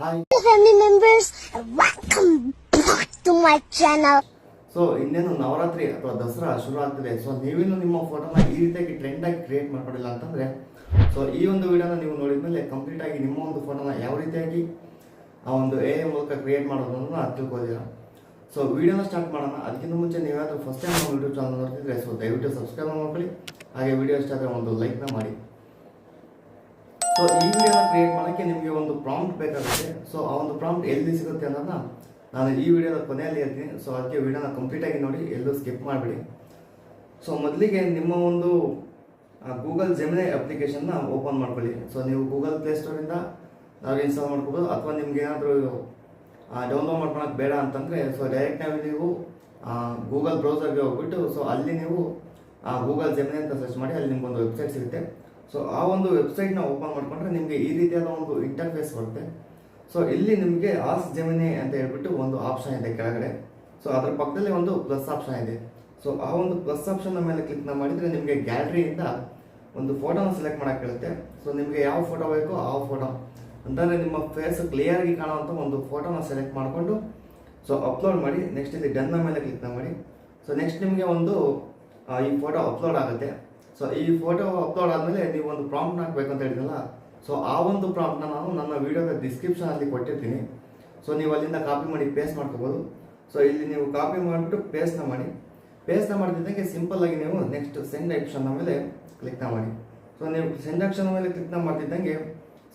Hi. Family members, welcome back to my channel. So ಇನ್ನೇನು ನವರಾತ್ರಿ ಅಥವಾ ದಸರಾ ಶುರು ಆಗ್ತಿದೆ. ಸೊ ನೀವಿನ್ನು ನಿಮ್ಮ ಫೋಟೋನ ಈ ರೀತಿಯಾಗಿ ಟ್ರೆಂಡ್ ಆಗಿ ಕ್ರಿಯೇಟ್ ಮಾಡ್ಕೊಂಡಿಲ್ಲ ಅಂತಂದ್ರೆ ಸೊ ಈ ಒಂದು ವಿಡಿಯೋನ ನೀವು ನೋಡಿದ್ಮೇಲೆ ಕಂಪ್ಲೀಟ್ ಆಗಿ ನಿಮ್ಮ ಒಂದು ಫೋಟೋನ ಯಾವ ರೀತಿಯಾಗಿ ಆ ಒಂದು AI ಮೂಲಕ ಕ್ರಿಯೇಟ್ ಮಾಡೋದು ಅನ್ನೋದನ್ನ ತಿಳ್ಕೋದಿರಾ. ಸೊ ವಿಡಿಯೋನ ಸ್ಟಾರ್ಟ್ ಮಾಡೋಣ. ಅದಕ್ಕಿಂತ ಮುಂಚೆ ನೀವಾದರೂ ಫಸ್ಟ್ ಟೈಮ್ ನಮ್ಮ ಯೂಟ್ಯೂಬ್ ಚಾನಲ್ ನೋಡ್ತಿದ್ರೆ ಸೊ ದಯವಿಟ್ಟು ಸಬ್ಸ್ಕ್ರೈಬ್ ಮಾಡ್ಕೊಳ್ಳಿ. ಹಾಗೆ ವಿಡಿಯೋ ಇಷ್ಟ ಆದರೆ ಒಂದು ಲೈಕ್ನ ಮಾಡಿ. ಸೊ ಈ ವಿಡಿಯೋನ ಕ್ರಿಯೇಟ್ ಮಾಡೋಕ್ಕೆ ನಿಮಗೆ ಒಂದು ಪ್ರಾಂಪ್ಟ್ ಬೇಕಾಗುತ್ತೆ. ಸೊ ಆ ಒಂದು ಪ್ರಾಂಪ್ಟ್ ಎಲ್ಲಿ ಸಿಗುತ್ತೆ ಅನ್ನೋದನ್ನ ನಾನು ಈ ವಿಡಿಯೋದ ಕೊನೆಯಲ್ಲಿ ಹೇಳ್ತೀನಿ. ಸೊ ಅದಕ್ಕೆ ವಿಡಿಯೋನ ಕಂಪ್ಲೀಟಾಗಿ ನೋಡಿ, ಎಲ್ಲೂ ಸ್ಕಿಪ್ ಮಾಡಿಬಿಡಿ. ಸೊ ಮೊದಲಿಗೆ ನಿಮ್ಮ ಒಂದು ಗೂಗಲ್ ಜೆಮಿನಿ ಅಪ್ಲಿಕೇಶನ್ನ ಓಪನ್ ಮಾಡ್ಕೊಳ್ಳಿ. ಸೊ ನೀವು ಗೂಗಲ್ ಪ್ಲೇಸ್ಟೋರಿಂದ ನಾವು ಇನ್ಸ್ಟಾಲ್ ಮಾಡ್ಕೋಬೋದು, ಅಥವಾ ನಿಮ್ಗೆ ಏನಾದರೂ ಡೌನ್ಲೋಡ್ ಮಾಡ್ಕೊಳಕ್ಕೆ ಬೇಡ ಅಂತಂದರೆ ಸೊ ಡೈರೆಕ್ಟಾಗಿ ನೀವು ಗೂಗಲ್ ಬ್ರೌಸರ್ಗೆ ಹೋಗ್ಬಿಟ್ಟು ಸೊ ಅಲ್ಲಿ ನೀವು ಗೂಗಲ್ ಜೆಮಿನಿ ಅಂತ ಸರ್ಚ್ ಮಾಡಿ ಅಲ್ಲಿ ನಿಮ್ಗೊಂದು ವೆಬ್ಸೈಟ್ ಸಿಗುತ್ತೆ. ಸೊ ಆ ಒಂದು ವೆಬ್ಸೈಟ್ನ ಓಪನ್ ಮಾಡಿಕೊಂಡ್ರೆ ನಿಮಗೆ ಈ ರೀತಿಯಾದ ಒಂದು ಇಂಟರ್ಫೇಸ್ ಬರುತ್ತೆ. ಸೊ ಇಲ್ಲಿ ನಿಮಗೆ ಆಸ್ಕ್ ಜೆಮಿನಿ ಅಂತ ಹೇಳ್ಬಿಟ್ಟು ಒಂದು ಆಪ್ಷನ್ ಇದೆ ಕೆಳಗಡೆ. ಸೊ ಅದರ ಪಕ್ಕದಲ್ಲಿ ಒಂದು ಪ್ಲಸ್ ಆಪ್ಷನ್ ಇದೆ. ಸೊ ಆ ಒಂದು ಪ್ಲಸ್ ಆಪ್ಷನ್ ಮೇಲೆ ಕ್ಲಿಕ್ ಮಾಡಿದರೆ ನಿಮಗೆ ಗ್ಯಾಲರಿಯಿಂದ ಒಂದು ಫೋಟೋನ ಸೆಲೆಕ್ಟ್ ಮಾಡೋಕ್ಕೆ ಹೇಳುತ್ತೆ. ಸೊ ನಿಮಗೆ ಯಾವ ಫೋಟೋ ಬೇಕೋ ಆ ಫೋಟೋ ಅಂತಂದರೆ ನಿಮ್ಮ ಫೇಸ್ ಕ್ಲಿಯರಾಗಿ ಕಾಣುವಂಥ ಒಂದು ಫೋಟೋನ ಸೆಲೆಕ್ಟ್ ಮಾಡಿಕೊಂಡು ಸೊ ಅಪ್ಲೋಡ್ ಮಾಡಿ. ನೆಕ್ಸ್ಟ್ ಇದು ಡನ್ನ ಮೇಲೆ ಕ್ಲಿಕ್ ಮಾಡಿ. ಸೊ ನೆಕ್ಸ್ಟ್ ನಿಮಗೆ ಒಂದು ಈ ಫೋಟೋ ಅಪ್ಲೋಡ್ ಆಗುತ್ತೆ. ಸೊ ಈ ಫೋಟೋ ಅಪ್ಲೋಡ್ ಆದಮೇಲೆ ನೀವು ಒಂದು ಪ್ರಾಂಪ್ಟ್ನ ಹಾಕಬೇಕು ಅಂತ ಹೇಳಿದ್ನಲ್ಲ, ಸೊ ಆ ಒಂದು ಪ್ರಾಂಪ್ಟ್ನ ನಾನು ನನ್ನ ವಿಡಿಯೋದ ಡಿಸ್ಕ್ರಿಪ್ಷನಲ್ಲಿ ಕೊಟ್ಟಿರ್ತೀನಿ. ಸೊ ನೀವು ಅಲ್ಲಿಂದ ಕಾಪಿ ಮಾಡಿ ಪೇಸ್ಟ್ ಮಾಡ್ಕೋಬೋದು. ಸೊ ಇಲ್ಲಿ ನೀವು ಕಾಪಿ ಮಾಡಿಬಿಟ್ಟು ಪೇಸ್ಟ್ನ ಮಾಡಿ. ಪೇಸ್ಟ್ನ ಮಾಡ್ತಿದ್ದಂಗೆ ಸಿಂಪಲ್ ಆಗಿ ನೀವು ನೆಕ್ಸ್ಟ್ ಸೆಂಡ್ ಆಪ್ಷನ್ ಮೇಲೆ ಕ್ಲಿಕ್ನ ಮಾಡಿ. ಸೊ ನೀವು ಸೆಂಡ್ ಆಪ್ಷನ್ ಮೇಲೆ ಕ್ಲಿಕ್ನ ಮಾಡ್ತಿದ್ದಂಗೆ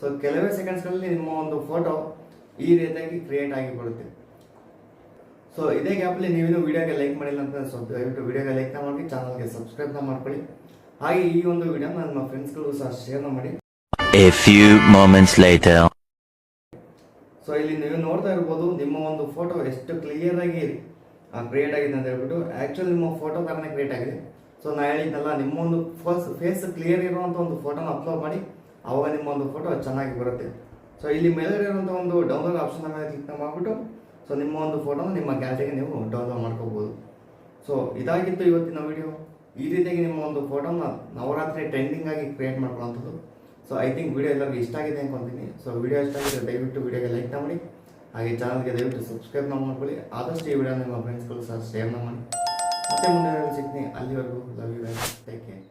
ಸೊ ಕೆಲವೇ ಸೆಕೆಂಡ್ಸ್ಗಳಲ್ಲಿ ನಿಮ್ಮ ಒಂದು ಫೋಟೋ ಈ ರೀತಿಯಾಗಿ ಕ್ರಿಯೇಟ್ ಆಗಿ ಬರುತ್ತೆ. ಸೊ ಇದೇ ಗ್ಯಾಪಲ್ಲಿ ನೀವೇನು ವಿಡಿಯೋಗೆ ಲೈಕ್ ಮಾಡಿಲ್ಲ ಅಂತ ಸೊ ದಯವಿಟ್ಟು ವಿಡಿಯೋಗೆ ಲೈಕ್ನ ಮಾಡಿ, ಚಾನಲ್ಗೆ ಸಬ್ಸ್ಕ್ರೈಬ್ನ ಮಾಡ್ಕೊಳ್ಳಿ. ಹಾಗೆ ಈ ಒಂದು ವಿಡಿಯೋನ ನಿಮ್ಮ ಫ್ರೆಂಡ್ಸ್ಗಳು ಸಹ ಶೇರ್ನ ಮಾಡಿ. A few moments later. So ಇಲ್ಲಿ ನೀವು ನೋಡ್ತಾ ಇರ್ಬೋದು ನಿಮ್ಮ ಒಂದು ಫೋಟೋ ಎಷ್ಟು ಕ್ಲಿಯರ್ ಆಗಿ ಕ್ರಿಯೇಟ್ ಆಗಿದೆ ಅಂತ ಹೇಳ್ಬಿಟ್ಟು. ಆ್ಯಕ್ಚುಲಿ ನಿಮ್ಮ ಫೋಟೋ ಥರನೇ ಕ್ರಿಯೇಟ್ ಆಗಿದೆ. ಸೊ ನಾನು ಹೇಳಿದ್ನಲ್ಲ, ನಿಮ್ಮ ಒಂದು ಫೇಸ್ ಕ್ಲಿಯರ್ ಇರುವಂಥ ಒಂದು ಫೋಟೋನ ಅಪ್ಲೋಡ್ ಮಾಡಿ, ಆವಾಗ ನಿಮ್ಮ ಒಂದು ಫೋಟೋ ಚೆನ್ನಾಗಿ ಬರುತ್ತೆ. ಸೊ ಇಲ್ಲಿ ಮೇಲ್ಗಡೆ ಇರುವಂಥ ಒಂದು ಡೌನ್ಲೋಡ್ ಆಪ್ಷನ್ ಮೇಲೆ ಕ್ಲಿಕ್ ಮಾಡಿಬಿಟ್ಟು ಸೊ ನಿಮ್ಮ ಒಂದು ಫೋಟೋನ ನಿಮ್ಮ ಗ್ಯಾಲರಿಗೆ ನೀವು ಡೌನ್ಲೋಡ್ ಮಾಡ್ಕೋಬೋದು. ಸೊ ಇದಾಗಿತ್ತು ಇವತ್ತಿನ ವಿಡಿಯೋ. ಈ ರೀತಿಯಾಗಿ ನಿಮ್ಮ ಒಂದು ಫೋಟೋನ ನವರಾತ್ರಿ ಟ್ರೆಂಡಿಂಗ್ ಆಗಿ ಕ್ರಿಯೇಟ್ ಮಾಡ್ಕೊಳ್ಳೋಂಥದ್ದು. ಸೊ ಐ ಥಿಂಕ್ ವಿಡಿಯೋ ಎಲ್ಲರಿಗೂ ಇಷ್ಟ ಆಗಿದೆ ಅನ್ಕೊಂತೀನಿ. ಸೊ ವಿಡಿಯೋ ಇಷ್ಟ ಆಗಿದೆ ದಯವಿಟ್ಟು ವಿಡಿಯೋಗೆ ಲೈಕ್ನ ಮಾಡಿ, ಹಾಗೆ ಚಾನಲ್ಗೆ ದಯವಿಟ್ಟು ಸಬ್ಸ್ಕ್ರೈಬ್ನ ಮಾಡ್ಕೊಳ್ಳಿ. ಆದಷ್ಟು ಈ ವಿಡಿಯೋ ನಿಮ್ಮ ಫ್ರೆಂಡ್ಸ್ಗಳು ಸಹ ಶೇರ್ನ ಮಾಡಿ. ಮತ್ತೆ ಮುಂದೆ ಸಿಗ್ತೀನಿ. ಅಲ್ಲಿವರೆಗೂ love you guys, take care.